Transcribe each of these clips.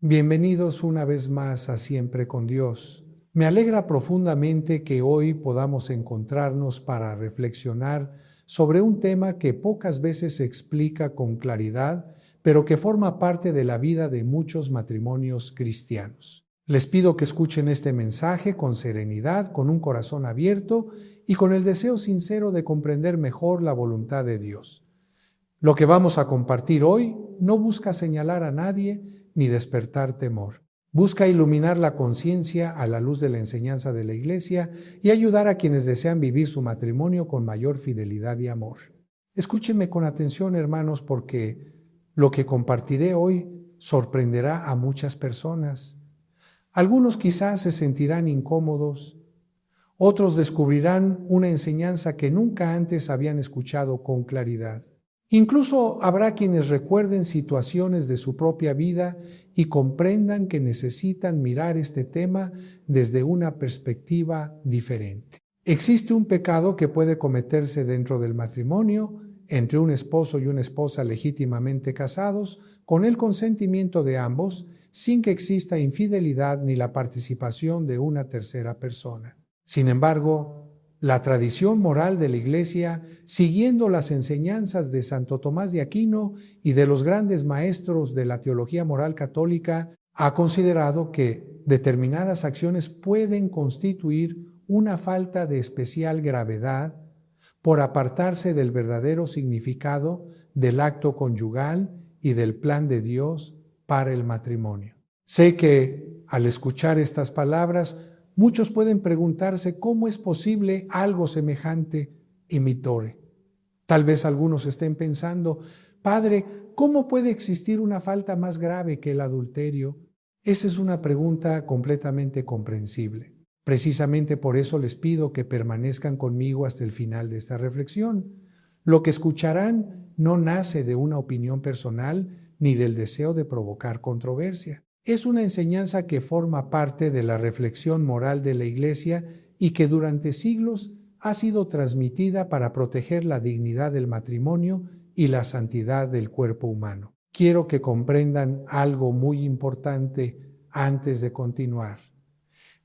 Bienvenidos una vez más a Siempre con Dios. Me alegra profundamente que hoy podamos encontrarnos para reflexionar sobre un tema que pocas veces se explica con claridad, pero que forma parte de la vida de muchos matrimonios cristianos. Les pido que escuchen este mensaje con serenidad, con un corazón abierto y con el deseo sincero de comprender mejor la voluntad de Dios. Lo que vamos a compartir hoy no busca señalar a nadie ni despertar temor. Busca iluminar la conciencia a la luz de la enseñanza de la Iglesia y ayudar a quienes desean vivir su matrimonio con mayor fidelidad y amor. Escúchenme con atención, hermanos, porque lo que compartiré hoy sorprenderá a muchas personas. Algunos quizás se sentirán incómodos, otros descubrirán una enseñanza que nunca antes habían escuchado con claridad. Incluso habrá quienes recuerden situaciones de su propia vida y comprendan que necesitan mirar este tema desde una perspectiva diferente. Existe un pecado que puede cometerse dentro del matrimonio, entre un esposo y una esposa legítimamente casados, con el consentimiento de ambos, sin que exista infidelidad ni la participación de una tercera persona. Sin embargo, la tradición moral de la Iglesia, siguiendo las enseñanzas de Santo Tomás de Aquino y de los grandes maestros de la teología moral católica, ha considerado que determinadas acciones pueden constituir una falta de especial gravedad por apartarse del verdadero significado del acto conyugal y del plan de Dios para el matrimonio. Sé que al escuchar estas palabras, muchos pueden preguntarse cómo es posible algo semejante imitore. Tal vez algunos estén pensando, Padre, ¿cómo puede existir una falta más grave que el adulterio? Esa es una pregunta completamente comprensible. Precisamente por eso les pido que permanezcan conmigo hasta el final de esta reflexión. Lo que escucharán no nace de una opinión personal ni del deseo de provocar controversia. Es una enseñanza que forma parte de la reflexión moral de la Iglesia y que durante siglos ha sido transmitida para proteger la dignidad del matrimonio y la santidad del cuerpo humano. Quiero que comprendan algo muy importante antes de continuar.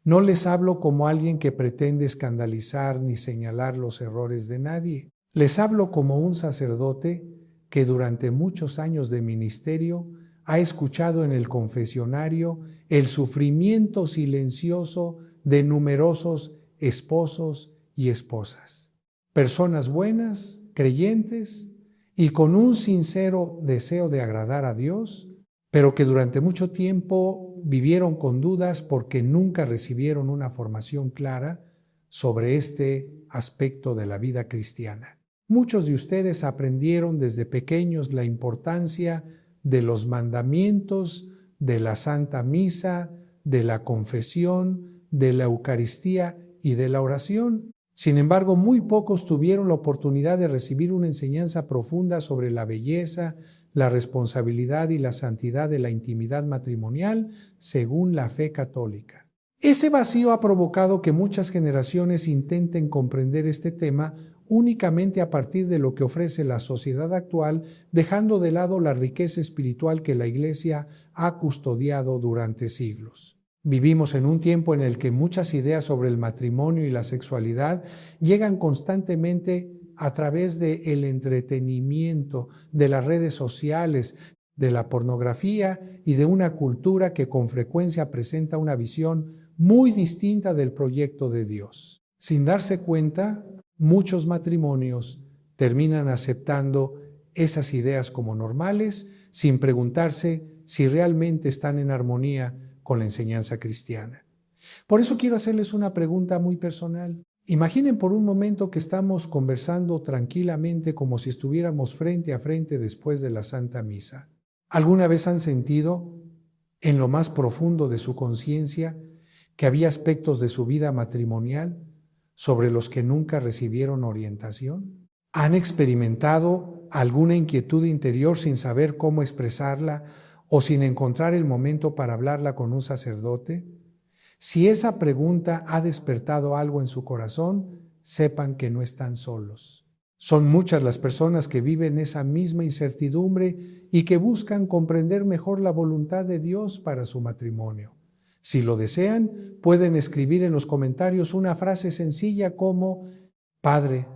No les hablo como alguien que pretende escandalizar ni señalar los errores de nadie. Les hablo como un sacerdote que durante muchos años de ministerio ha escuchado en el confesionario el sufrimiento silencioso de numerosos esposos y esposas. Personas buenas, creyentes y con un sincero deseo de agradar a Dios, pero que durante mucho tiempo vivieron con dudas porque nunca recibieron una formación clara sobre este aspecto de la vida cristiana. Muchos de ustedes aprendieron desde pequeños la importancia de los mandamientos, de la Santa Misa, de la confesión, de la Eucaristía y de la oración. Sin embargo, muy pocos tuvieron la oportunidad de recibir una enseñanza profunda sobre la belleza, la responsabilidad y la santidad de la intimidad matrimonial según la fe católica. Ese vacío ha provocado que muchas generaciones intenten comprender este tema únicamente a partir de lo que ofrece la sociedad actual, dejando de lado la riqueza espiritual que la Iglesia ha custodiado durante siglos. Vivimos en un tiempo en el que muchas ideas sobre el matrimonio y la sexualidad llegan constantemente a través del entretenimiento, de las redes sociales, de la pornografía y de una cultura que con frecuencia presenta una visión muy distinta del proyecto de Dios. Sin darse cuenta, muchos matrimonios terminan aceptando esas ideas como normales sin preguntarse si realmente están en armonía con la enseñanza cristiana. Por eso quiero hacerles una pregunta muy personal. Imaginen por un momento que estamos conversando tranquilamente como si estuviéramos frente a frente después de la Santa Misa. ¿Alguna vez han sentido en lo más profundo de su conciencia que había aspectos de su vida matrimonial sobre los que nunca recibieron orientación? ¿Han experimentado alguna inquietud interior sin saber cómo expresarla o sin encontrar el momento para hablarla con un sacerdote? Si esa pregunta ha despertado algo en su corazón, sepan que no están solos. Son muchas las personas que viven esa misma incertidumbre y que buscan comprender mejor la voluntad de Dios para su matrimonio. Si lo desean, pueden escribir en los comentarios una frase sencilla como: Padre,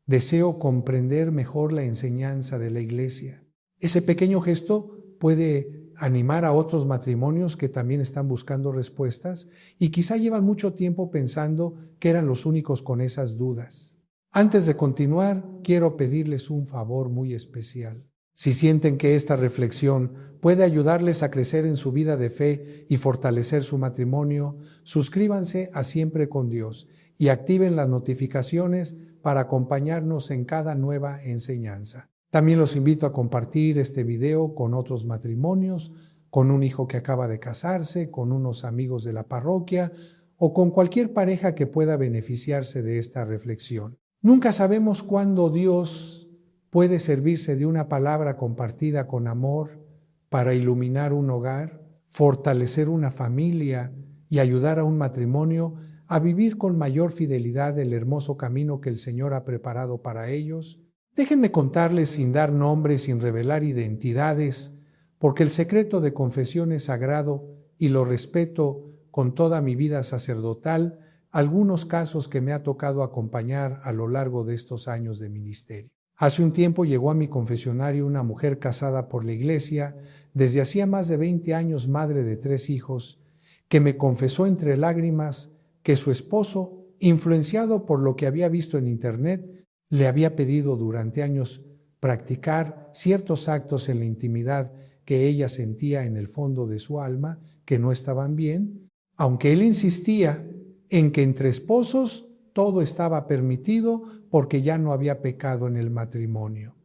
deseo comprender mejor la enseñanza de la Iglesia. Ese pequeño gesto puede animar a otros matrimonios que también están buscando respuestas y quizá llevan mucho tiempo pensando que eran los únicos con esas dudas. Antes de continuar, quiero pedirles un favor muy especial. Si sienten que esta reflexión puede ayudarles a crecer en su vida de fe y fortalecer su matrimonio, suscríbanse a Siempre con Dios y activen las notificaciones para acompañarnos en cada nueva enseñanza. También los invito a compartir este video con otros matrimonios, con un hijo que acaba de casarse, con unos amigos de la parroquia o con cualquier pareja que pueda beneficiarse de esta reflexión. Nunca sabemos cuándo Dios puede servirse de una palabra compartida con amor para iluminar un hogar, fortalecer una familia y ayudar a un matrimonio a vivir con mayor fidelidad el hermoso camino que el Señor ha preparado para ellos. Déjenme contarles, sin dar nombres, sin revelar identidades, porque el secreto de confesión es sagrado y lo respeto con toda mi vida sacerdotal, algunos casos que me ha tocado acompañar a lo largo de estos años de ministerio. Hace un tiempo llegó a mi confesionario una mujer casada por la iglesia, desde hacía más de 20 años madre de 3 hijos, que me confesó entre lágrimas que su esposo, influenciado por lo que había visto en internet, le había pedido durante años practicar ciertos actos en la intimidad que ella sentía en el fondo de su alma que no estaban bien, aunque él insistía en que entre esposos todo estaba permitido porque ya no había pecado en el matrimonio.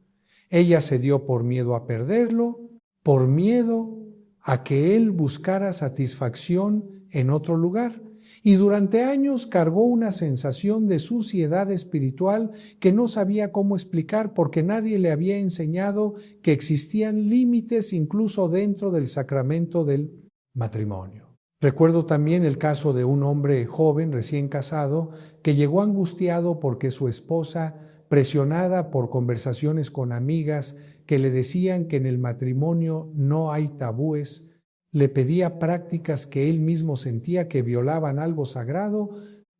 Ella cedió por miedo a perderlo, por miedo a que él buscara satisfacción en otro lugar, y durante años cargó una sensación de suciedad espiritual que no sabía cómo explicar porque nadie le había enseñado que existían límites incluso dentro del sacramento del matrimonio. Recuerdo también el caso de un hombre joven recién casado que llegó angustiado porque su esposa, presionada por conversaciones con amigas que le decían que en el matrimonio no hay tabúes, le pedía prácticas que él mismo sentía que violaban algo sagrado,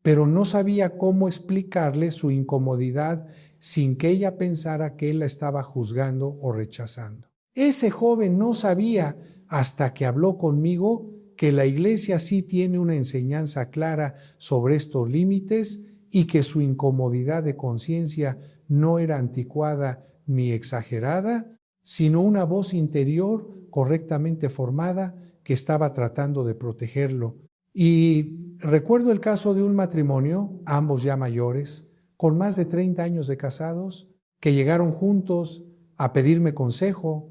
pero no sabía cómo explicarle su incomodidad sin que ella pensara que él la estaba juzgando o rechazando. Ese joven no sabía, hasta que habló conmigo, que la Iglesia sí tiene una enseñanza clara sobre estos límites y que su incomodidad de conciencia no era anticuada ni exagerada, sino una voz interior correctamente formada que estaba tratando de protegerlo. Y recuerdo el caso de un matrimonio, ambos ya mayores, con más de 30 años de casados, que llegaron juntos a pedirme consejo,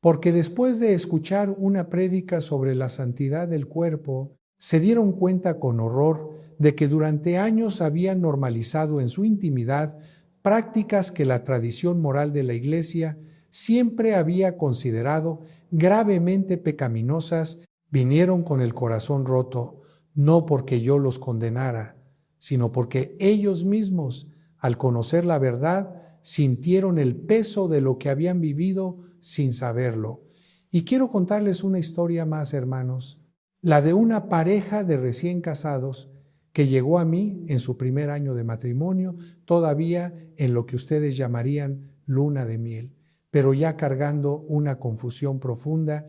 porque después de escuchar una prédica sobre la santidad del cuerpo, se dieron cuenta con horror de que durante años habían normalizado en su intimidad prácticas que la tradición moral de la Iglesia siempre había considerado gravemente pecaminosas. Vinieron con el corazón roto, no porque yo los condenara, sino porque ellos mismos, al conocer la verdad, sintieron el peso de lo que habían vivido sin saberlo. Y quiero contarles una historia más, hermanos, la de una pareja de recién casados que llegó a mí en su primer año de matrimonio, todavía en lo que ustedes llamarían luna de miel, pero ya cargando una confusión profunda.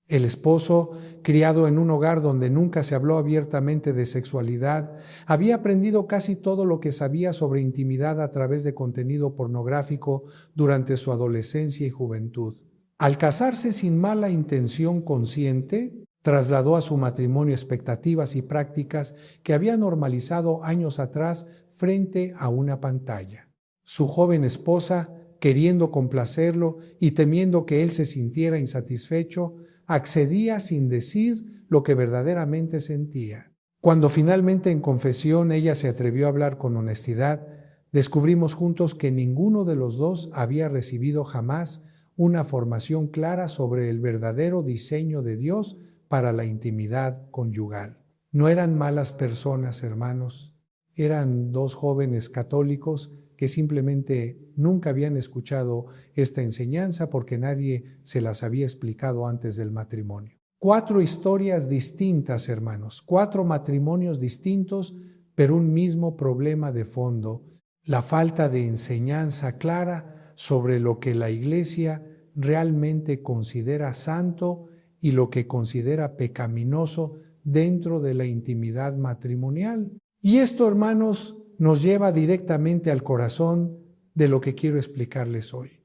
El esposo, criado en un hogar donde nunca se habló abiertamente de sexualidad, había aprendido casi todo lo que sabía sobre intimidad a través de contenido pornográfico durante su adolescencia y juventud. Al casarse sin mala intención consciente, trasladó a su matrimonio expectativas y prácticas que había normalizado años atrás frente a una pantalla. Su joven esposa, queriendo complacerlo y temiendo que él se sintiera insatisfecho, accedía sin decir lo que verdaderamente sentía. Cuando finalmente en confesión ella se atrevió a hablar con honestidad, descubrimos juntos que ninguno de los dos había recibido jamás una formación clara sobre el verdadero diseño de Dios para la intimidad conyugal. No eran malas personas, hermanos. Eran dos jóvenes católicos que simplemente nunca habían escuchado esta enseñanza porque nadie se las había explicado antes del matrimonio. 4 historias distintas, hermanos, 4 matrimonios distintos, pero un mismo problema de fondo: la falta de enseñanza clara sobre lo que la Iglesia realmente considera santo y lo que considera pecaminoso dentro de la intimidad matrimonial. Y esto, hermanos, nos lleva directamente al corazón de lo que quiero explicarles hoy.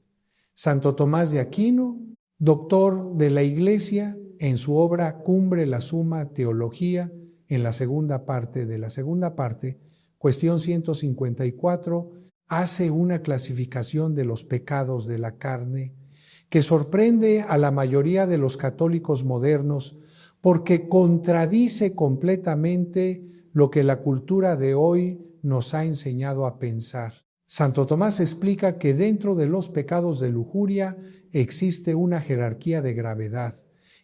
Santo Tomás de Aquino, doctor de la Iglesia, en su obra Cumbre la Suma Teología, en la segunda parte, cuestión 154, hace una clasificación de los pecados de la carne que sorprende a la mayoría de los católicos modernos porque contradice completamente lo que la cultura de hoy nos ha enseñado a pensar. Santo Tomás explica que dentro de los pecados de lujuria existe una jerarquía de gravedad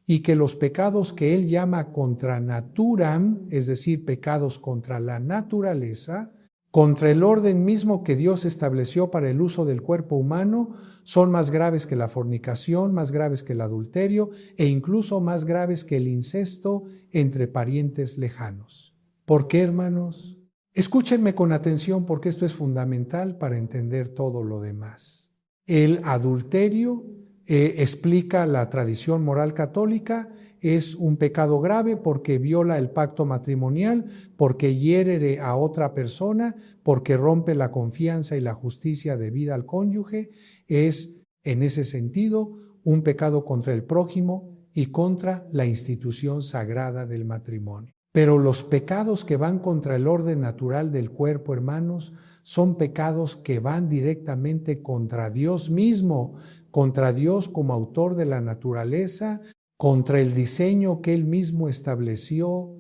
y que los pecados que él llama contra naturam, es decir, pecados contra la naturaleza, contra el orden mismo que Dios estableció para el uso del cuerpo humano, son más graves que la fornicación, más graves que el adulterio e incluso más graves que el incesto entre parientes lejanos. ¿Por qué, hermanos? Escúchenme con atención porque esto es fundamental para entender todo lo demás. El adulterio, explica la tradición moral católica, es un pecado grave porque viola el pacto matrimonial, porque hiere a otra persona, porque rompe la confianza y la justicia debida al cónyuge. Es, en ese sentido, un pecado contra el prójimo y contra la institución sagrada del matrimonio. Pero los pecados que van contra el orden natural del cuerpo, hermanos, son pecados que van directamente contra Dios mismo, contra Dios como autor de la naturaleza, contra el diseño que Él mismo estableció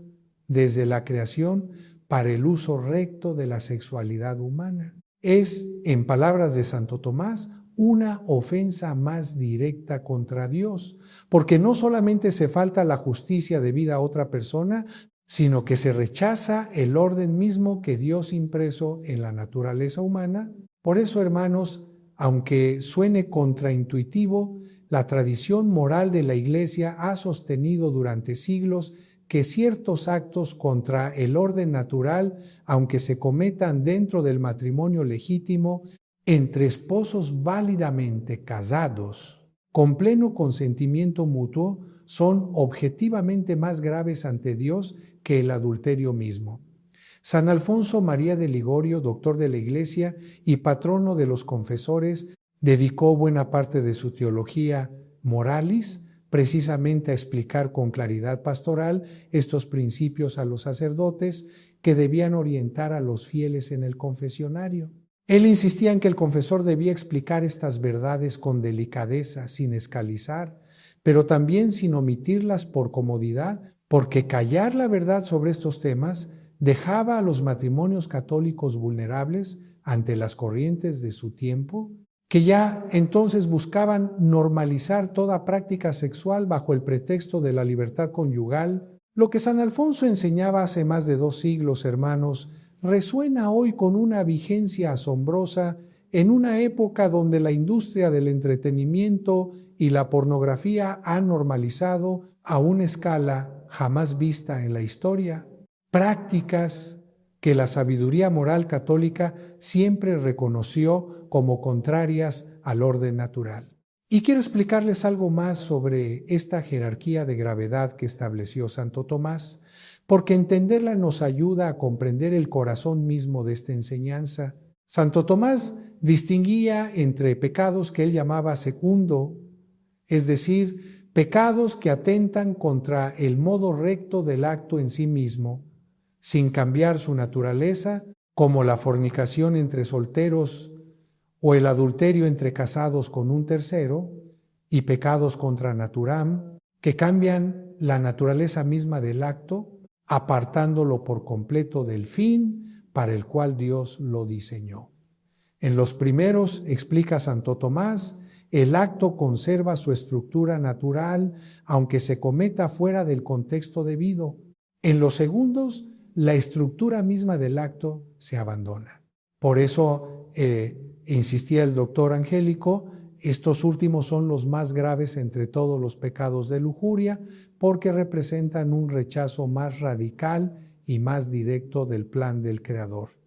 desde la creación para el uso recto de la sexualidad humana. Es, en palabras de Santo Tomás, una ofensa más directa contra Dios, porque no solamente se falta la justicia debida a otra persona, sino que se rechaza el orden mismo que Dios impreso en la naturaleza humana. Por eso, hermanos, aunque suene contraintuitivo, la tradición moral de la Iglesia ha sostenido durante siglos que ciertos actos contra el orden natural, aunque se cometan dentro del matrimonio legítimo, entre esposos válidamente casados, con pleno consentimiento mutuo, son objetivamente más graves ante Dios que el adulterio mismo. San Alfonso María de Ligorio, doctor de la Iglesia y patrono de los confesores, dedicó buena parte de su teología moralis precisamente a explicar con claridad pastoral estos principios a los sacerdotes que debían orientar a los fieles en el confesionario. Él insistía en que el confesor debía explicar estas verdades con delicadeza, sin escalizar, pero también sin omitirlas por comodidad, porque callar la verdad sobre estos temas dejaba a los matrimonios católicos vulnerables ante las corrientes de su tiempo, que ya entonces buscaban normalizar toda práctica sexual bajo el pretexto de la libertad conyugal. Lo que San Alfonso enseñaba hace más de 2 siglos, hermanos, resuena hoy con una vigencia asombrosa en una época donde la industria del entretenimiento y la pornografía han normalizado a una escala jamás vista en la historia prácticas que la sabiduría moral católica siempre reconoció como contrarias al orden natural. Y quiero explicarles algo más sobre esta jerarquía de gravedad que estableció Santo Tomás, porque entenderla nos ayuda a comprender el corazón mismo de esta enseñanza. Santo Tomás distinguía entre pecados que él llamaba secundo, es decir, pecados que atentan contra el modo recto del acto en sí mismo, sin cambiar su naturaleza, como la fornicación entre solteros o el adulterio entre casados con un tercero, y pecados contra naturam, que cambian la naturaleza misma del acto, apartándolo por completo del fin para el cual Dios lo diseñó. En los primeros, explica Santo Tomás, el acto conserva su estructura natural, aunque se cometa fuera del contexto debido. En los segundos, la estructura misma del acto se abandona. Por eso insistía el doctor Angélico, estos últimos son los más graves entre todos los pecados de lujuria porque representan un rechazo más radical y más directo del plan del Creador.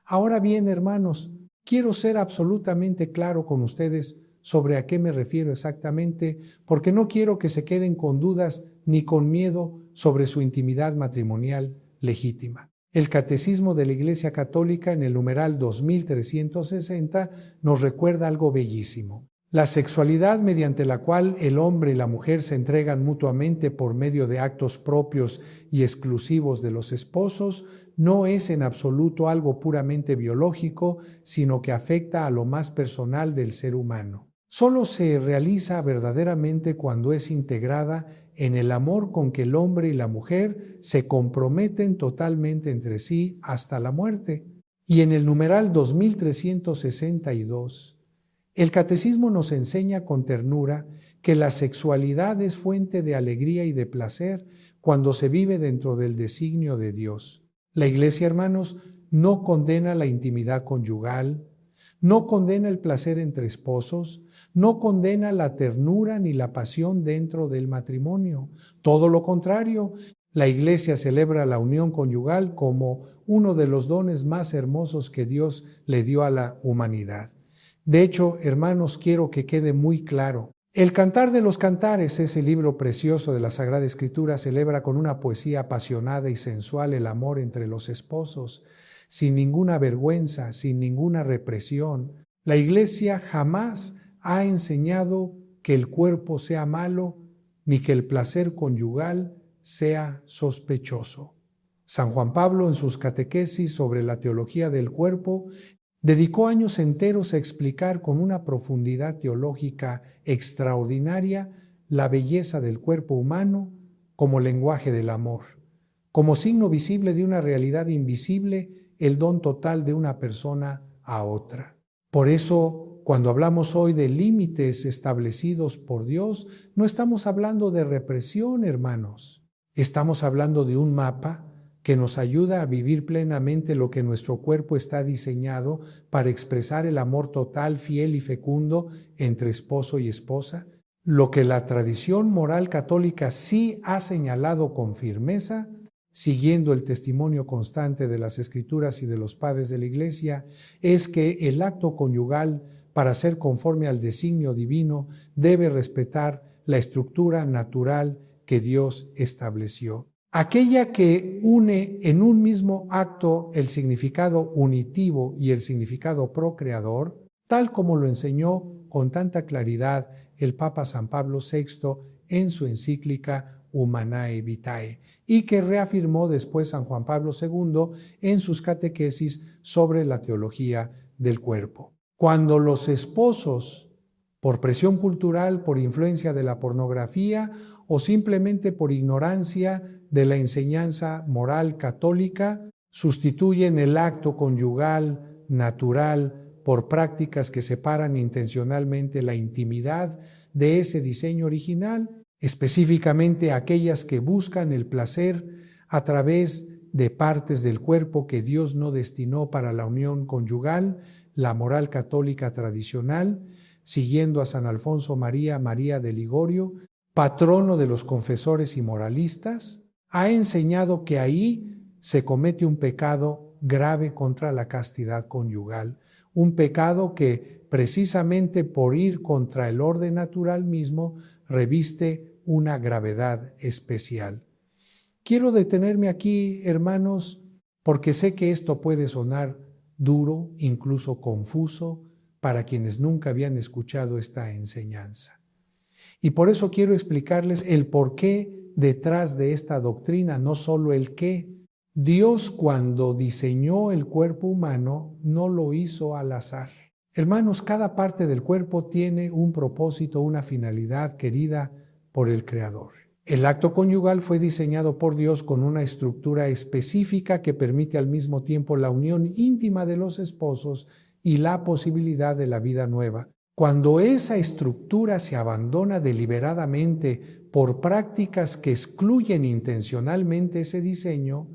Ahora bien, hermanos, quiero ser absolutamente claro con ustedes sobre a qué me refiero exactamente, porque no quiero que se queden con dudas ni con miedo sobre su intimidad matrimonial legítima. El Catecismo de la Iglesia Católica en el numeral 2360 nos recuerda algo bellísimo. La sexualidad mediante la cual el hombre y la mujer se entregan mutuamente por medio de actos propios y exclusivos de los esposos no es en absoluto algo puramente biológico, sino que afecta a lo más personal del ser humano. Solo se realiza verdaderamente cuando es integrada en el amor con que el hombre y la mujer se comprometen totalmente entre sí hasta la muerte. Y en el numeral 2362, el Catecismo nos enseña con ternura que la sexualidad es fuente de alegría y de placer cuando se vive dentro del designio de Dios. La Iglesia, hermanos, no condena la intimidad conyugal, no condena el placer entre esposos, no condena la ternura ni la pasión dentro del matrimonio. Todo lo contrario, la Iglesia celebra la unión conyugal como uno de los dones más hermosos que Dios le dio a la humanidad. De hecho, hermanos, quiero que quede muy claro. El Cantar de los Cantares, ese libro precioso de la Sagrada Escritura, celebra con una poesía apasionada y sensual el amor entre los esposos, sin ninguna vergüenza, sin ninguna represión. La Iglesia jamás ha enseñado que el cuerpo sea malo, ni que el placer conyugal sea sospechoso. San Juan Pablo, en sus catequesis sobre la teología del cuerpo, dedicó años enteros a explicar con una profundidad teológica extraordinaria la belleza del cuerpo humano como lenguaje del amor, como signo visible de una realidad invisible, el don total de una persona a otra. Por eso, cuando hablamos hoy de límites establecidos por Dios, no estamos hablando de represión, hermanos. Estamos hablando de un mapa que nos ayuda a vivir plenamente lo que nuestro cuerpo está diseñado para expresar el amor total, fiel y fecundo entre esposo y esposa. Lo que la tradición moral católica sí ha señalado con firmeza, siguiendo el testimonio constante de las Escrituras y de los padres de la Iglesia, es que el acto conyugal, para ser conforme al designio divino, debe respetar la estructura natural que Dios estableció. Aquella que une en un mismo acto el significado unitivo y el significado procreador, tal como lo enseñó con tanta claridad el Papa San Pablo VI en su encíclica Humanae Vitae, y que reafirmó después San Juan Pablo II en sus catequesis sobre la teología del cuerpo. Cuando los esposos, por presión cultural, por influencia de la pornografía o simplemente por ignorancia de la enseñanza moral católica, sustituyen el acto conyugal natural por prácticas que separan intencionalmente la intimidad de ese diseño original, específicamente aquellas que buscan el placer a través de partes del cuerpo que Dios no destinó para la unión conyugal, la moral católica tradicional, siguiendo a San Alfonso María de Ligorio, patrono de los confesores y moralistas, ha enseñado que ahí se comete un pecado grave contra la castidad conyugal, un pecado que precisamente por ir contra el orden natural mismo reviste una gravedad especial. Quiero detenerme aquí, hermanos, porque sé que esto puede sonar duro, incluso confuso, para quienes nunca habían escuchado esta enseñanza. Y por eso quiero explicarles el porqué detrás de esta doctrina, no solo el qué. Dios, cuando diseñó el cuerpo humano, no lo hizo al azar. Hermanos, cada parte del cuerpo tiene un propósito, una finalidad querida por el Creador. El acto conyugal fue diseñado por Dios con una estructura específica que permite al mismo tiempo la unión íntima de los esposos y la posibilidad de la vida nueva. Cuando esa estructura se abandona deliberadamente por prácticas que excluyen intencionalmente ese diseño,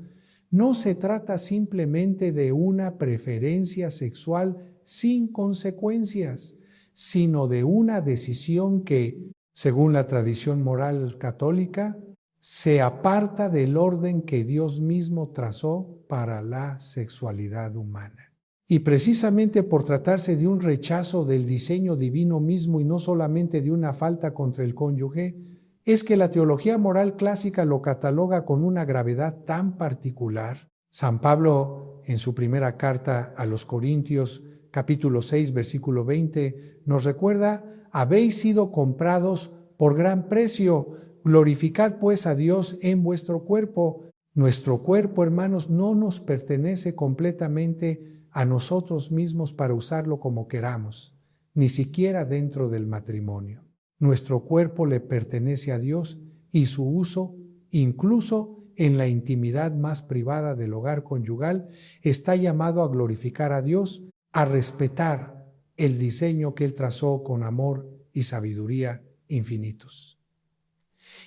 no se trata simplemente de una preferencia sexual sin consecuencias, sino de una decisión que, según la tradición moral católica, se aparta del orden que Dios mismo trazó para la sexualidad humana. Y precisamente por tratarse de un rechazo del diseño divino mismo y no solamente de una falta contra el cónyuge, es que la teología moral clásica lo cataloga con una gravedad tan particular. San Pablo, en su primera carta a los Corintios, capítulo 6, versículo 20, nos recuerda: habéis sido comprados por gran precio, glorificad pues a Dios en vuestro cuerpo. Nuestro cuerpo, hermanos, no nos pertenece completamente a nosotros mismos para usarlo como queramos, ni siquiera dentro del matrimonio. Nuestro cuerpo le pertenece a Dios y su uso, incluso en la intimidad más privada del hogar conyugal, está llamado a glorificar a Dios, a respetar el diseño que Él trazó con amor y sabiduría infinitos.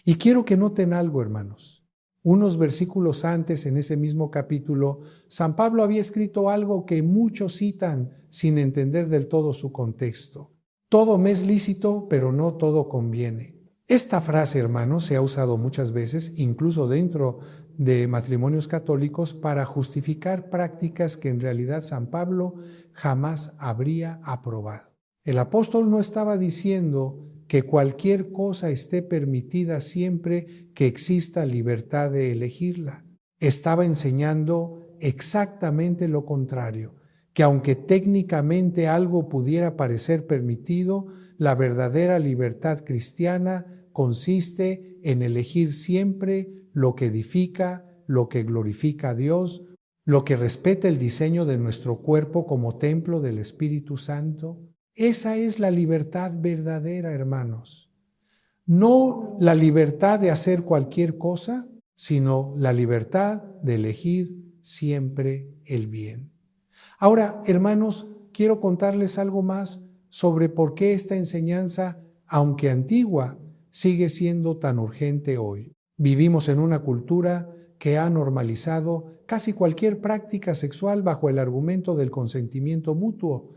Y quiero que noten algo, hermanos. Unos versículos antes, en ese mismo capítulo, San Pablo había escrito algo que muchos citan sin entender del todo su contexto. Todo me es lícito, pero no todo conviene. Esta frase, hermanos, se ha usado muchas veces, incluso dentro de matrimonios católicos, para justificar prácticas que en realidad San Pablo jamás habría aprobado. El apóstol no estaba diciendo que cualquier cosa esté permitida siempre que exista libertad de elegirla. Estaba enseñando exactamente lo contrario, que aunque técnicamente algo pudiera parecer permitido, la verdadera libertad cristiana consiste en elegir siempre lo que edifica, lo que glorifica a Dios, lo que respeta el diseño de nuestro cuerpo como templo del Espíritu Santo. Esa es la libertad verdadera, hermanos. No la libertad de hacer cualquier cosa, sino la libertad de elegir siempre el bien. Ahora, hermanos, quiero contarles algo más sobre por qué esta enseñanza, aunque antigua, sigue siendo tan urgente hoy. Vivimos en una cultura que ha normalizado casi cualquier práctica sexual bajo el argumento del consentimiento mutuo.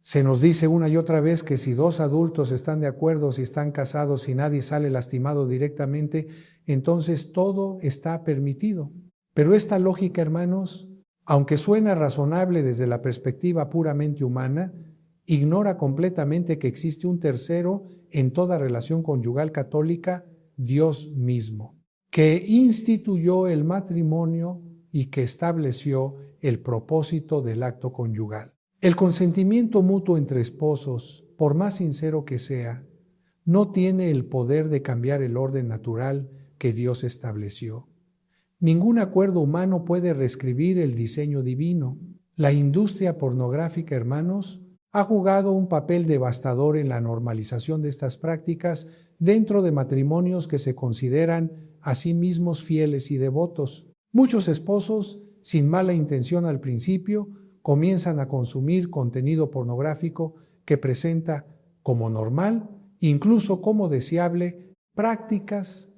Se nos dice una y otra vez que si dos adultos están de acuerdo, si están casados y nadie sale lastimado directamente, entonces todo está permitido. Pero esta lógica, hermanos, aunque suena razonable desde la perspectiva puramente humana, ignora completamente que existe un tercero en toda relación conyugal católica, Dios mismo, que instituyó el matrimonio y que estableció el propósito del acto conyugal. El consentimiento mutuo entre esposos, por más sincero que sea, no tiene el poder de cambiar el orden natural que Dios estableció. Ningún acuerdo humano puede reescribir el diseño divino. La industria pornográfica, hermanos, ha jugado un papel devastador en la normalización de estas prácticas dentro de matrimonios que se consideran a sí mismos fieles y devotos. Muchos esposos, sin mala intención al principio, comienzan a consumir contenido pornográfico que presenta como normal, incluso como deseable, prácticas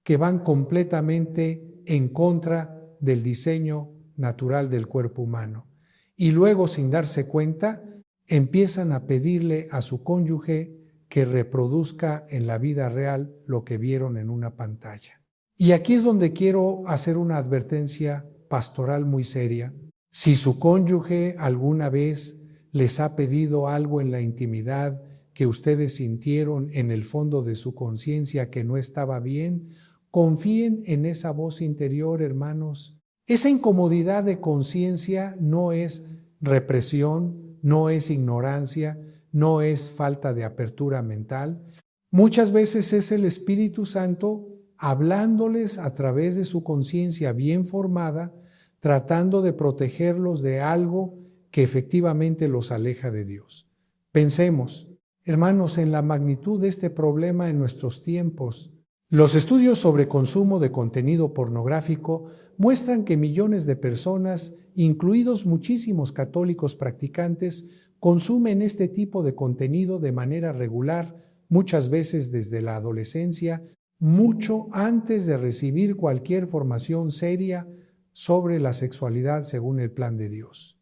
que van completamente en contra del diseño natural del cuerpo humano. Y luego, sin darse cuenta, empiezan a pedirle a su cónyuge que reproduzca en la vida real lo que vieron en una pantalla. Y aquí es donde quiero hacer una advertencia pastoral muy seria. Si su cónyuge alguna vez les ha pedido algo en la intimidad que ustedes sintieron en el fondo de su conciencia que no estaba bien, confíen en esa voz interior, hermanos. Esa incomodidad de conciencia no es represión, no es ignorancia, no es falta de apertura mental. Muchas veces es el Espíritu Santo hablándoles a través de su conciencia bien formada, tratando de protegerlos de algo que efectivamente los aleja de Dios. Pensemos, hermanos, en la magnitud de este problema en nuestros tiempos. Los estudios sobre consumo de contenido pornográfico muestran que millones de personas, incluidos muchísimos católicos practicantes, consumen este tipo de contenido de manera regular, muchas veces desde la adolescencia, mucho antes de recibir cualquier formación seria sobre la sexualidad según el plan de Dios.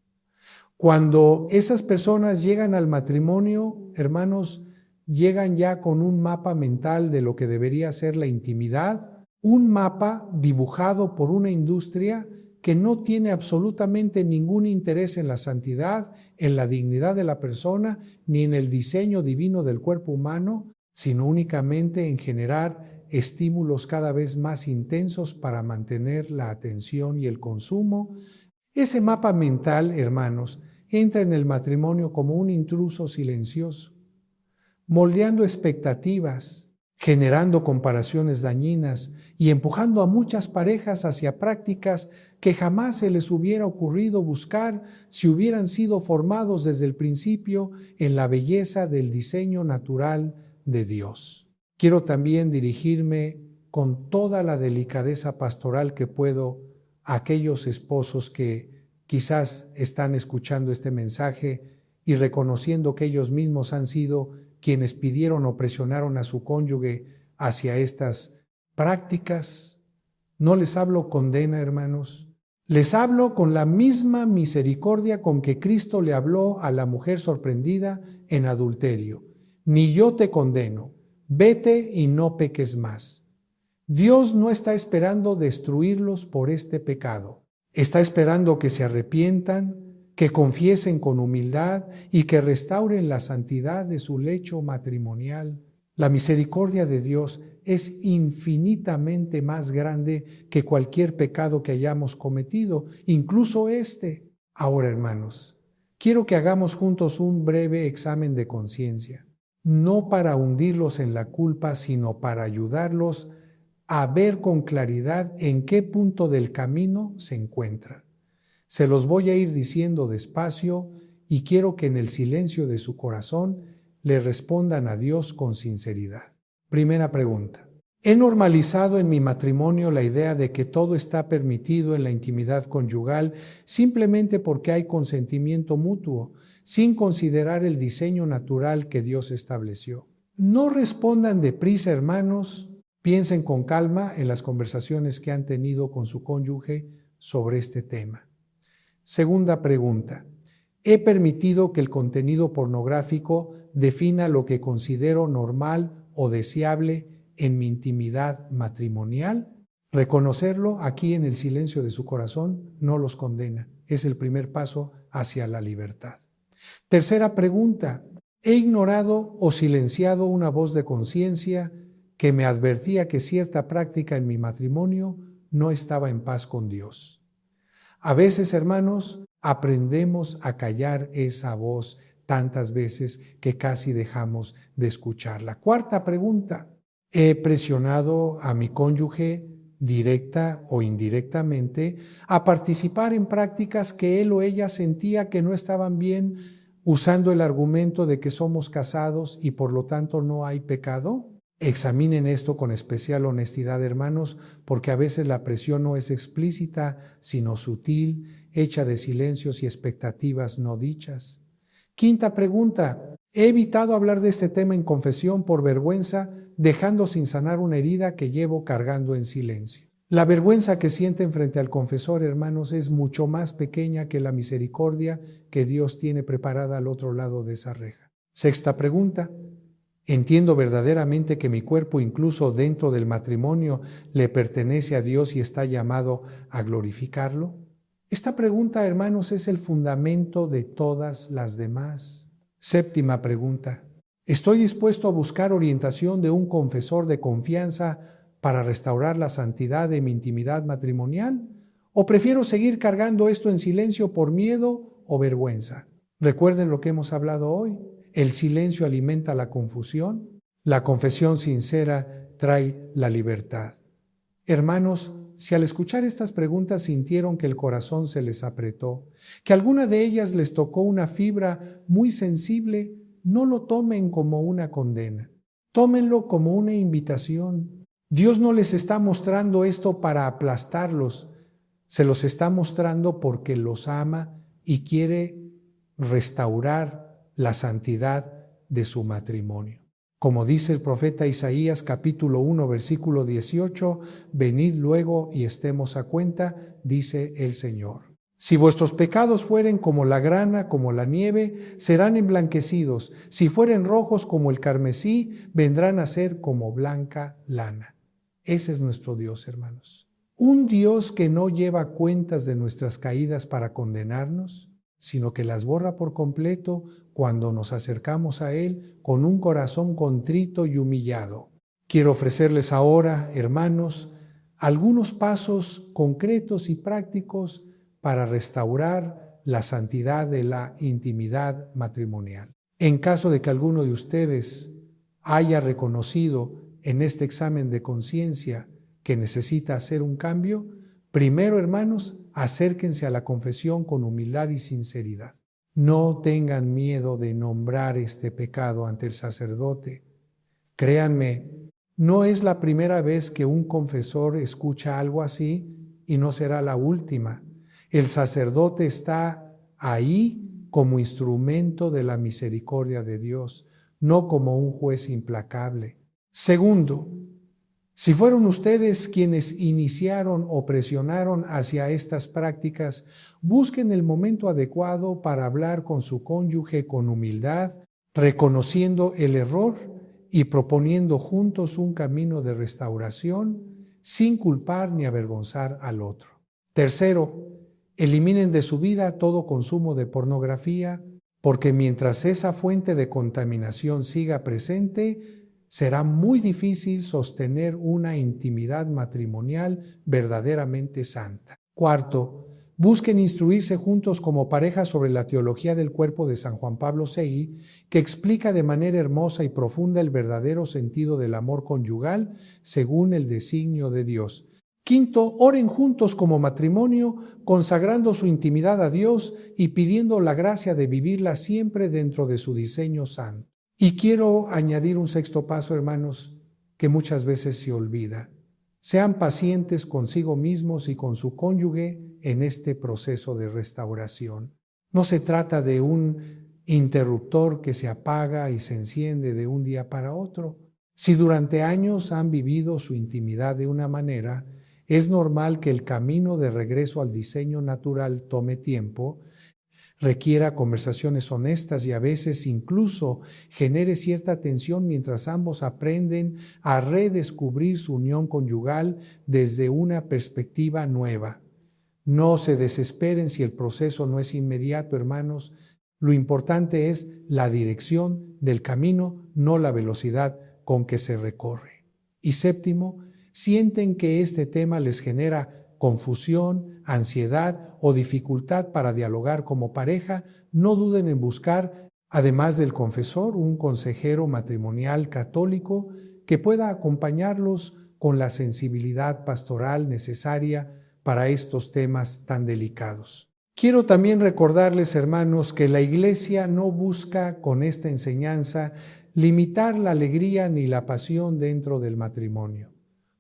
Cuando esas personas llegan al matrimonio, hermanos, llegan ya con un mapa mental de lo que debería ser la intimidad, un mapa dibujado por una industria que no tiene absolutamente ningún interés en la santidad, en la dignidad de la persona, ni en el diseño divino del cuerpo humano, sino únicamente en generar estímulos cada vez más intensos para mantener la atención y el consumo. Ese mapa mental, hermanos, entra en el matrimonio como un intruso silencioso, moldeando expectativas, generando comparaciones dañinas y empujando a muchas parejas hacia prácticas que jamás se les hubiera ocurrido buscar si hubieran sido formados desde el principio en la belleza del diseño natural de Dios. Quiero también dirigirme con toda la delicadeza pastoral que puedo a aquellos esposos que quizás están escuchando este mensaje y reconociendo que ellos mismos han sido quienes pidieron o presionaron a su cónyuge hacia estas prácticas. No les hablo condena, hermanos. Les hablo con la misma misericordia con que Cristo le habló a la mujer sorprendida en adulterio. Ni yo te condeno, vete y no peques más. Dios no está esperando destruirlos por este pecado. Está esperando que se arrepientan, que confiesen con humildad y que restauren la santidad de su lecho matrimonial. La misericordia de Dios es infinitamente más grande que cualquier pecado que hayamos cometido, incluso este. Ahora, hermanos, quiero que hagamos juntos un breve examen de conciencia, no para hundirlos en la culpa, sino para ayudarlos a ver con claridad en qué punto del camino se encuentran. Se los voy a ir diciendo despacio y quiero que en el silencio de su corazón le respondan a Dios con sinceridad. Primera pregunta. ¿He normalizado en mi matrimonio la idea de que todo está permitido en la intimidad conyugal simplemente porque hay consentimiento mutuo, sin considerar el diseño natural que Dios estableció? No respondan deprisa, hermanos. Piensen con calma en las conversaciones que han tenido con su cónyuge sobre este tema. Segunda pregunta. ¿He permitido que el contenido pornográfico defina lo que considero normal o deseable en mi intimidad matrimonial? Reconocerlo aquí en el silencio de su corazón no los condena. Es el primer paso hacia la libertad. Tercera pregunta. ¿He ignorado o silenciado una voz de conciencia que me advertía que cierta práctica en mi matrimonio no estaba en paz con Dios? A veces, hermanos, aprendemos a callar esa voz tantas veces que casi dejamos de escucharla. Cuarta pregunta. ¿He presionado a mi cónyuge, directa o indirectamente, a participar en prácticas que él o ella sentía que no estaban bien, usando el argumento de que somos casados y por lo tanto no hay pecado? Examinen esto con especial honestidad, hermanos, porque a veces la presión no es explícita, sino sutil, hecha de silencios y expectativas no dichas. Quinta pregunta. ¿He evitado hablar de este tema en confesión por vergüenza, dejando sin sanar una herida que llevo cargando en silencio? La vergüenza que sienten frente al confesor, hermanos, es mucho más pequeña que la misericordia que Dios tiene preparada al otro lado de esa reja. Sexta pregunta. ¿Entiendo verdaderamente que mi cuerpo, incluso dentro del matrimonio, le pertenece a Dios y está llamado a glorificarlo? Esta pregunta, hermanos, es el fundamento de todas las demás. Séptima pregunta. ¿Estoy dispuesto a buscar orientación de un confesor de confianza para restaurar la santidad de mi intimidad matrimonial? ¿O prefiero seguir cargando esto en silencio por miedo o vergüenza? Recuerden lo que hemos hablado hoy. El silencio alimenta la confusión. La confesión sincera trae la libertad. Hermanos, si al escuchar estas preguntas sintieron que el corazón se les apretó, que alguna de ellas les tocó una fibra muy sensible, no lo tomen como una condena. Tómenlo como una invitación. Dios no les está mostrando esto para aplastarlos. Se los está mostrando porque los ama y quiere restaurar la santidad de su matrimonio. Como dice el profeta Isaías capítulo 1 versículo 18, venid luego y estemos a cuenta, dice el Señor. Si vuestros pecados fueren como la grana, como la nieve, serán emblanquecidos. Si fueren rojos como el carmesí, vendrán a ser como blanca lana. Ese es nuestro Dios, hermanos. Un Dios que no lleva cuentas de nuestras caídas para condenarnos, sino que las borra por completo cuando nos acercamos a Él con un corazón contrito y humillado. Quiero ofrecerles ahora, hermanos, algunos pasos concretos y prácticos para restaurar la santidad de la intimidad matrimonial. En caso de que alguno de ustedes haya reconocido en este examen de conciencia que necesita hacer un cambio, primero, hermanos, acérquense a la confesión con humildad y sinceridad. No tengan miedo de nombrar este pecado ante el sacerdote. Créanme, no es la primera vez que un confesor escucha algo así y no será la última. El sacerdote está ahí como instrumento de la misericordia de Dios, no como un juez implacable. Segundo, si fueron ustedes quienes iniciaron o presionaron hacia estas prácticas, busquen el momento adecuado para hablar con su cónyuge con humildad, reconociendo el error y proponiendo juntos un camino de restauración sin culpar ni avergonzar al otro. Tercero, eliminen de su vida todo consumo de pornografía, porque mientras esa fuente de contaminación siga presente, será muy difícil sostener una intimidad matrimonial verdaderamente santa. Cuarto, busquen instruirse juntos como pareja sobre la teología del cuerpo de San Juan Pablo II, que explica de manera hermosa y profunda el verdadero sentido del amor conyugal según el designio de Dios. Quinto, oren juntos como matrimonio, consagrando su intimidad a Dios y pidiendo la gracia de vivirla siempre dentro de su diseño santo. Y quiero añadir un sexto paso, hermanos, que muchas veces se olvida. Sean pacientes consigo mismos y con su cónyuge en este proceso de restauración. No se trata de un interruptor que se apaga y se enciende de un día para otro. Si durante años han vivido su intimidad de una manera, es normal que el camino de regreso al diseño natural tome tiempo, requiera conversaciones honestas y a veces incluso genere cierta tensión mientras ambos aprenden a redescubrir su unión conyugal desde una perspectiva nueva. No se desesperen si el proceso no es inmediato, hermanos. Lo importante es la dirección del camino, no la velocidad con que se recorre. Y séptimo, sienten que este tema les genera confusión, ansiedad o dificultad para dialogar como pareja, no duden en buscar, además del confesor, un consejero matrimonial católico que pueda acompañarlos con la sensibilidad pastoral necesaria para estos temas tan delicados. Quiero también recordarles, hermanos, que la Iglesia no busca con esta enseñanza limitar la alegría ni la pasión dentro del matrimonio.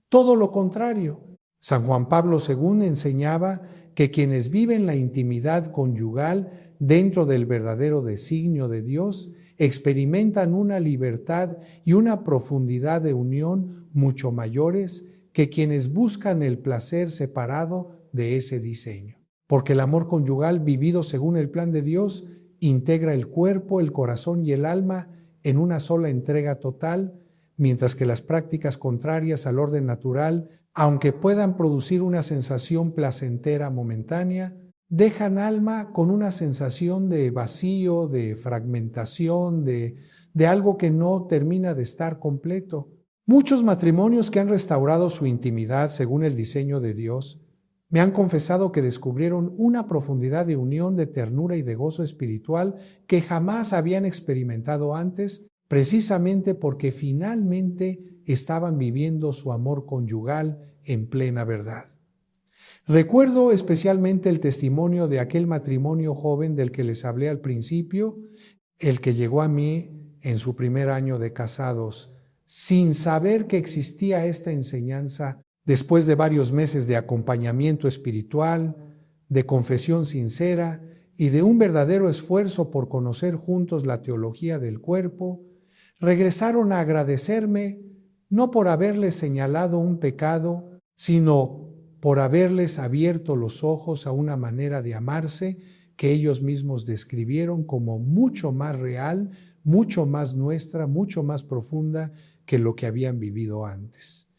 Todo lo contrario, San Juan Pablo II enseñaba que quienes viven la intimidad conyugal dentro del verdadero designio de Dios experimentan una libertad y una profundidad de unión mucho mayores que quienes buscan el placer separado de ese diseño. Porque el amor conyugal vivido según el plan de Dios integra el cuerpo, el corazón y el alma en una sola entrega total, mientras que las prácticas contrarias al orden natural, aunque puedan producir una sensación placentera momentánea, dejan alma con una sensación de vacío, de fragmentación, de algo que no termina de estar completo. Muchos matrimonios que han restaurado su intimidad según el diseño de Dios me han confesado que descubrieron una profundidad de unión, de ternura y de gozo espiritual que jamás habían experimentado antes, precisamente porque finalmente estaban viviendo su amor conyugal en plena verdad. Recuerdo especialmente el testimonio de aquel matrimonio joven del que les hablé al principio, el que llegó a mí en su primer año de casados, sin saber que existía esta enseñanza, después de varios meses de acompañamiento espiritual, de confesión sincera y de un verdadero esfuerzo por conocer juntos la teología del cuerpo, regresaron a agradecerme no por haberles señalado un pecado, sino por haberles abierto los ojos a una manera de amarse que ellos mismos describieron como mucho más real, mucho más nuestra, mucho más profunda que lo que habían vivido antes.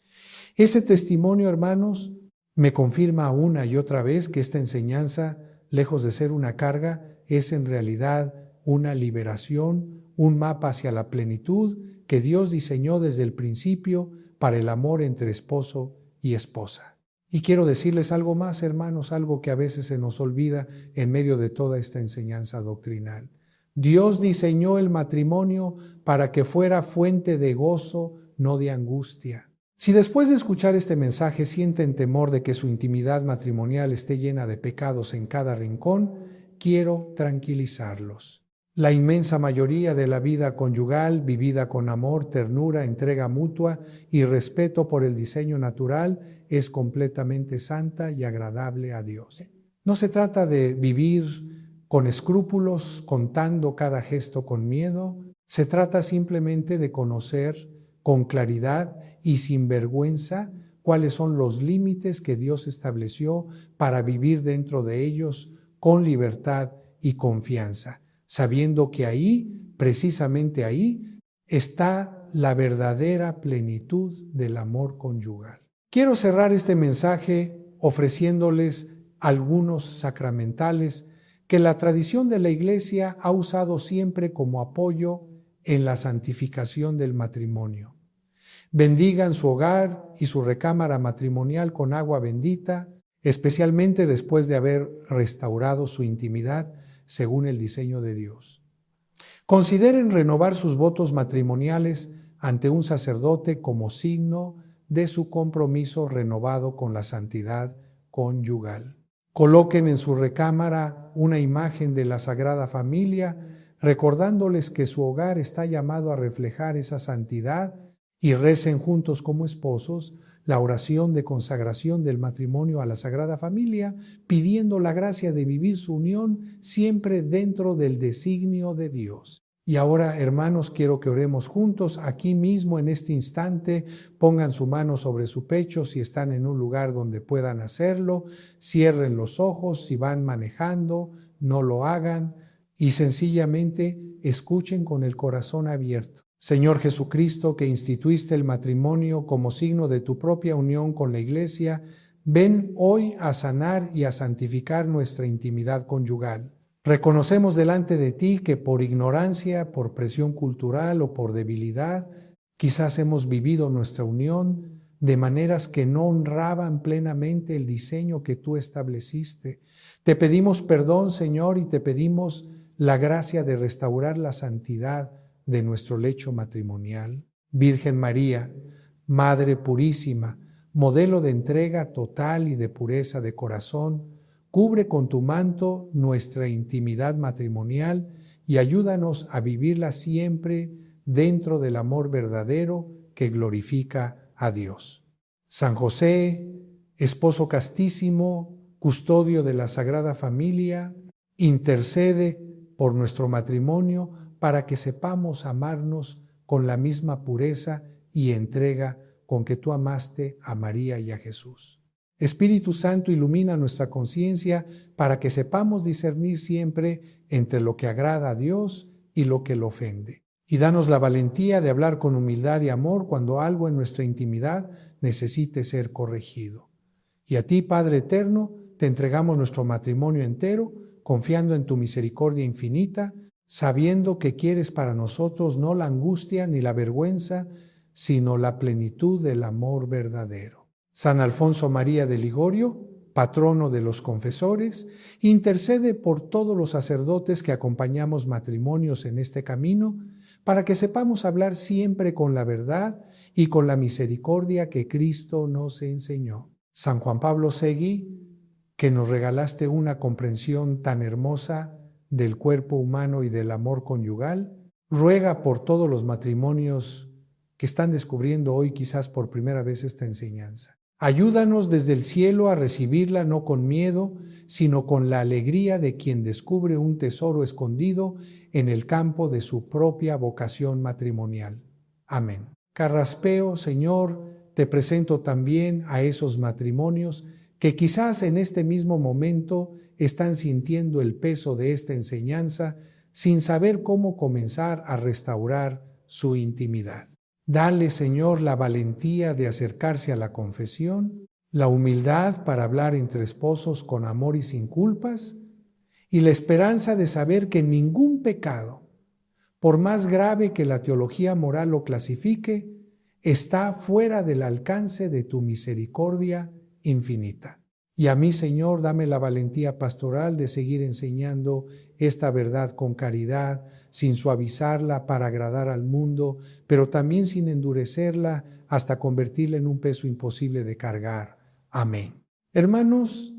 Ese testimonio, hermanos, me confirma una y otra vez que esta enseñanza, lejos de ser una carga, es en realidad una liberación, un mapa hacia la plenitud que Dios diseñó desde el principio para el amor entre esposo y esposa. Y quiero decirles algo más, hermanos, algo que a veces se nos olvida en medio de toda esta enseñanza doctrinal. Dios diseñó el matrimonio para que fuera fuente de gozo, no de angustia. Si después de escuchar este mensaje sienten temor de que su intimidad matrimonial esté llena de pecados en cada rincón, quiero tranquilizarlos. La inmensa mayoría de la vida conyugal, vivida con amor, ternura, entrega mutua y respeto por el diseño natural, es completamente santa y agradable a Dios. No se trata de vivir con escrúpulos, contando cada gesto con miedo. Se trata simplemente de conocer con claridad y sin vergüenza cuáles son los límites que Dios estableció para vivir dentro de ellos con libertad y confianza, sabiendo que ahí, precisamente ahí, está la verdadera plenitud del amor conyugal. Quiero cerrar este mensaje ofreciéndoles algunos sacramentales que la tradición de la Iglesia ha usado siempre como apoyo en la santificación del matrimonio. Bendigan su hogar y su recámara matrimonial con agua bendita, especialmente después de haber restaurado su intimidad según el diseño de Dios. Consideren renovar sus votos matrimoniales ante un sacerdote como signo de su compromiso renovado con la santidad conyugal. Coloquen en su recámara una imagen de la Sagrada Familia, recordándoles que su hogar está llamado a reflejar esa santidad, y recen juntos como esposos la oración de consagración del matrimonio a la Sagrada Familia, pidiendo la gracia de vivir su unión siempre dentro del designio de Dios. Y ahora, hermanos, quiero que oremos juntos aquí mismo en este instante. Pongan su mano sobre su pecho si están en un lugar donde puedan hacerlo. Cierren los ojos si van manejando, no lo hagan y sencillamente escuchen con el corazón abierto. Señor Jesucristo, que instituiste el matrimonio como signo de tu propia unión con la Iglesia, ven hoy a sanar y a santificar nuestra intimidad conyugal. Reconocemos delante de ti que por ignorancia, por presión cultural o por debilidad, quizás hemos vivido nuestra unión de maneras que no honraban plenamente el diseño que tú estableciste. Te pedimos perdón, Señor, y te pedimos la gracia de restaurar la santidad de nuestro lecho matrimonial. Virgen María, Madre purísima, modelo de entrega total y de pureza de corazón, cubre con tu manto nuestra intimidad matrimonial y ayúdanos a vivirla siempre dentro del amor verdadero que glorifica a Dios. San José, esposo castísimo, custodio de la Sagrada Familia, intercede por nuestro matrimonio para que sepamos amarnos con la misma pureza y entrega con que tú amaste a María y a Jesús. Espíritu Santo, ilumina nuestra conciencia para que sepamos discernir siempre entre lo que agrada a Dios y lo que lo ofende. Y danos la valentía de hablar con humildad y amor cuando algo en nuestra intimidad necesite ser corregido. Y a ti, Padre eterno, te entregamos nuestro matrimonio entero, confiando en tu misericordia infinita, sabiendo que quieres para nosotros no la angustia ni la vergüenza, sino la plenitud del amor verdadero. San Alfonso María de Ligorio, patrono de los confesores, intercede por todos los sacerdotes que acompañamos matrimonios en este camino, para que sepamos hablar siempre con la verdad y con la misericordia que Cristo nos enseñó. San Juan Pablo Seguí, que nos regalaste una comprensión tan hermosa del cuerpo humano y del amor conyugal, ruega por todos los matrimonios que están descubriendo hoy quizás por primera vez esta enseñanza. Ayúdanos desde el cielo a recibirla no con miedo, sino con la alegría de quien descubre un tesoro escondido en el campo de su propia vocación matrimonial. Amén. Carraspeo, Señor, te presento también a esos matrimonios que quizás en este mismo momento están sintiendo el peso de esta enseñanza sin saber cómo comenzar a restaurar su intimidad. Dale, Señor, la valentía de acercarse a la confesión, la humildad para hablar entre esposos con amor y sin culpas, y la esperanza de saber que ningún pecado, por más grave que la teología moral lo clasifique, está fuera del alcance de tu misericordia infinita. Y a mí, Señor, dame la valentía pastoral de seguir enseñando esta verdad con caridad, sin suavizarla para agradar al mundo, pero también sin endurecerla hasta convertirla en un peso imposible de cargar. Amén. Hermanos,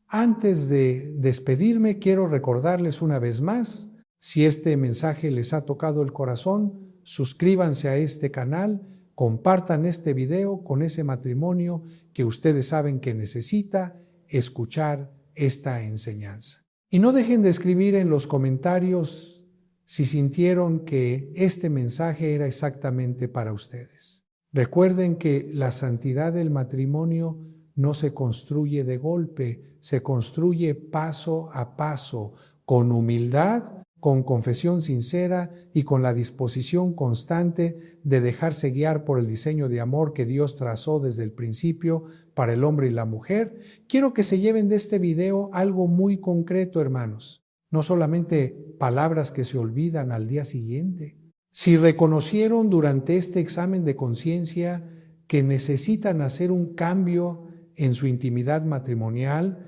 antes de despedirme, quiero recordarles una vez más, si este mensaje les ha tocado el corazón, suscríbanse a este canal, compartan este video con ese matrimonio que ustedes saben que necesita escuchar esta enseñanza. Y no dejen de escribir en los comentarios si sintieron que este mensaje era exactamente para ustedes. Recuerden que la santidad del matrimonio no se construye de golpe, se construye paso a paso, con humildad, con confesión sincera y con la disposición constante de dejarse guiar por el diseño de amor que Dios trazó desde el principio para el hombre y la mujer. Quiero que se lleven de este video algo muy concreto, hermanos. No solamente palabras que se olvidan al día siguiente. Si reconocieron durante este examen de conciencia que necesitan hacer un cambio en su intimidad matrimonial,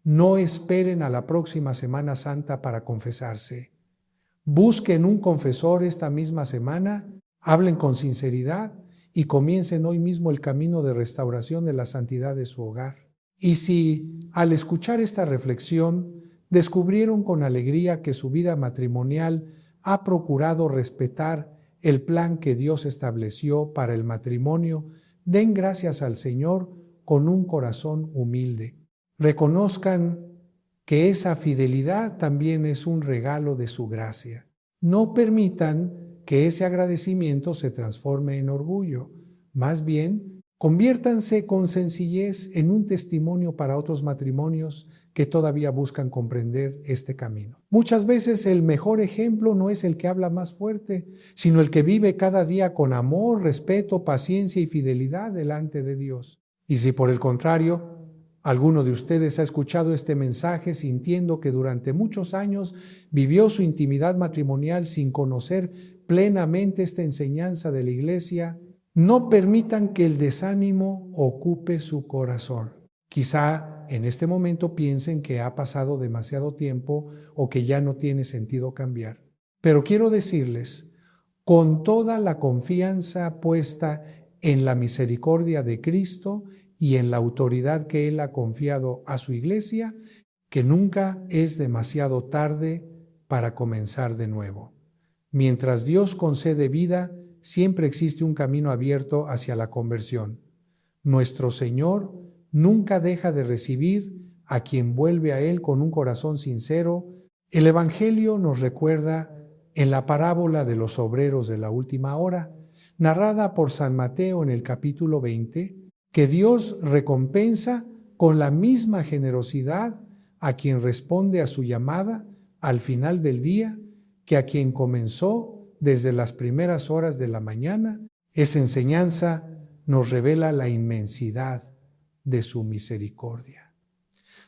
no esperen a la próxima Semana Santa para confesarse. Busquen un confesor esta misma semana, hablen con sinceridad y comiencen hoy mismo el camino de restauración de la santidad de su hogar. Y si al escuchar esta reflexión descubrieron con alegría que su vida matrimonial ha procurado respetar el plan que Dios estableció para el matrimonio, den gracias al Señor con un corazón humilde. Reconozcan que esa fidelidad también es un regalo de su gracia. No permitan que ese agradecimiento se transforme en orgullo. Más bien, conviértanse con sencillez en un testimonio para otros matrimonios que todavía buscan comprender este camino. Muchas veces el mejor ejemplo no es el que habla más fuerte, sino el que vive cada día con amor, respeto, paciencia y fidelidad delante de Dios. Y si por el contrario, alguno de ustedes ha escuchado este mensaje sintiendo que durante muchos años vivió su intimidad matrimonial sin conocer plenamente esta enseñanza de la Iglesia, no permitan que el desánimo ocupe su corazón. Quizá en este momento piensen que ha pasado demasiado tiempo o que ya no tiene sentido cambiar. Pero quiero decirles, con toda la confianza puesta en la misericordia de Cristo y en la autoridad que Él ha confiado a su Iglesia, que nunca es demasiado tarde para comenzar de nuevo. Mientras Dios concede vida, siempre existe un camino abierto hacia la conversión. Nuestro Señor nunca deja de recibir a quien vuelve a Él con un corazón sincero. El Evangelio nos recuerda en la parábola de los obreros de la última hora, narrada por San Mateo en el capítulo 20, que Dios recompensa con la misma generosidad a quien responde a su llamada al final del día que a quien comenzó desde las primeras horas de la mañana. Esa enseñanza nos revela la inmensidad de su misericordia.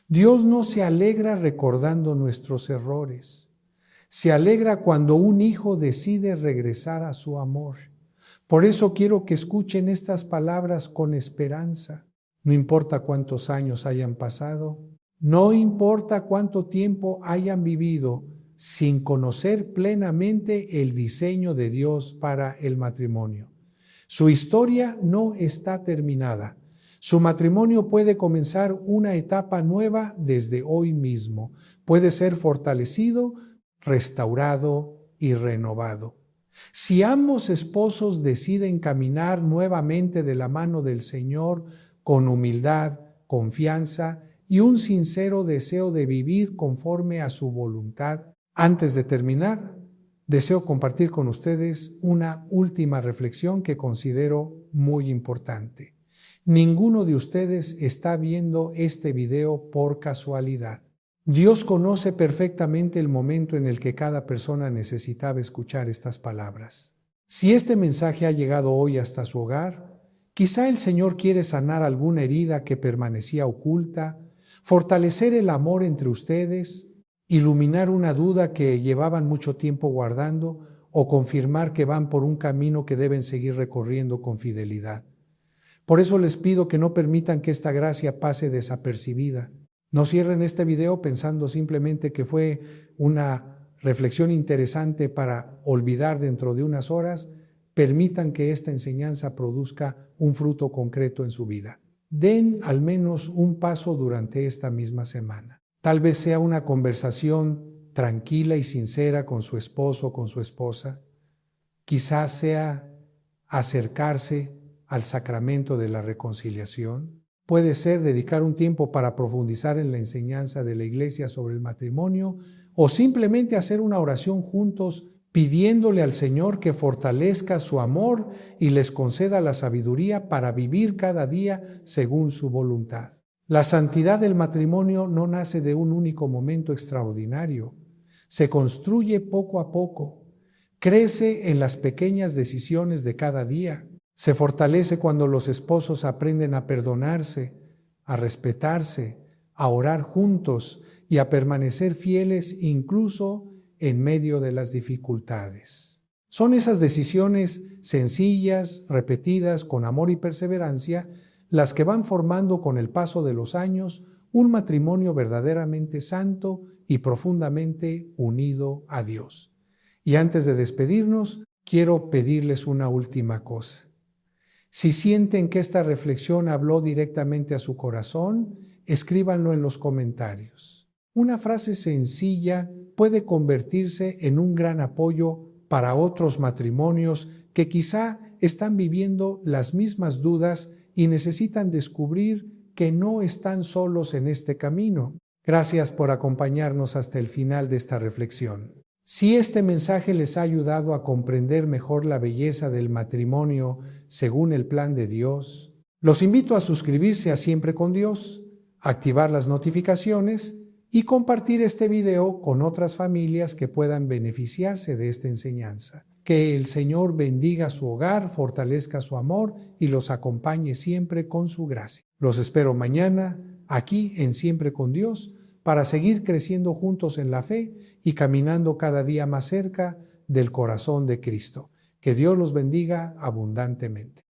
Dios no se alegra recordando nuestros errores. Se alegra cuando un hijo decide regresar a su amor. Por eso quiero que escuchen estas palabras con esperanza. No importa cuántos años hayan pasado, no importa cuánto tiempo hayan vivido sin conocer plenamente el diseño de Dios para el matrimonio. Su historia no está terminada. Su matrimonio puede comenzar una etapa nueva desde hoy mismo. Puede ser fortalecido, restaurado y renovado. Si ambos esposos deciden caminar nuevamente de la mano del Señor con humildad, confianza y un sincero deseo de vivir conforme a su voluntad. Antes de terminar, deseo compartir con ustedes una última reflexión que considero muy importante. Ninguno de ustedes está viendo este video por casualidad. Dios conoce perfectamente el momento en el que cada persona necesitaba escuchar estas palabras. Si este mensaje ha llegado hoy hasta su hogar, quizá el Señor quiere sanar alguna herida que permanecía oculta, fortalecer el amor entre ustedes, iluminar una duda que llevaban mucho tiempo guardando o confirmar que van por un camino que deben seguir recorriendo con fidelidad. Por eso les pido que no permitan que esta gracia pase desapercibida. No cierren este video pensando simplemente que fue una reflexión interesante para olvidar dentro de unas horas. Permitan que esta enseñanza produzca un fruto concreto en su vida. Den al menos un paso durante esta misma semana. Tal vez sea una conversación tranquila y sincera con su esposo o con su esposa. Quizás sea acercarse al sacramento de la reconciliación. Puede ser dedicar un tiempo para profundizar en la enseñanza de la Iglesia sobre el matrimonio o simplemente hacer una oración juntos pidiéndole al Señor que fortalezca su amor y les conceda la sabiduría para vivir cada día según su voluntad. La santidad del matrimonio no nace de un único momento extraordinario. Se construye poco a poco. Crece en las pequeñas decisiones de cada día. Se fortalece cuando los esposos aprenden a perdonarse, a respetarse, a orar juntos y a permanecer fieles incluso en medio de las dificultades. Son esas decisiones sencillas, repetidas con amor y perseverancia, las que van formando con el paso de los años un matrimonio verdaderamente santo y profundamente unido a Dios. Y antes de despedirnos, quiero pedirles una última cosa. Si sienten que esta reflexión habló directamente a su corazón, escríbanlo en los comentarios. Una frase sencilla puede convertirse en un gran apoyo para otros matrimonios que quizá están viviendo las mismas dudas y necesitan descubrir que no están solos en este camino. Gracias por acompañarnos hasta el final de esta reflexión. Si este mensaje les ha ayudado a comprender mejor la belleza del matrimonio según el plan de Dios, los invito a suscribirse a Siempre con Dios, activar las notificaciones y compartir este video con otras familias que puedan beneficiarse de esta enseñanza. Que el Señor bendiga su hogar, fortalezca su amor y los acompañe siempre con su gracia. Los espero mañana aquí en Siempre con Dios para seguir creciendo juntos en la fe y caminando cada día más cerca del corazón de Cristo. Que Dios los bendiga abundantemente.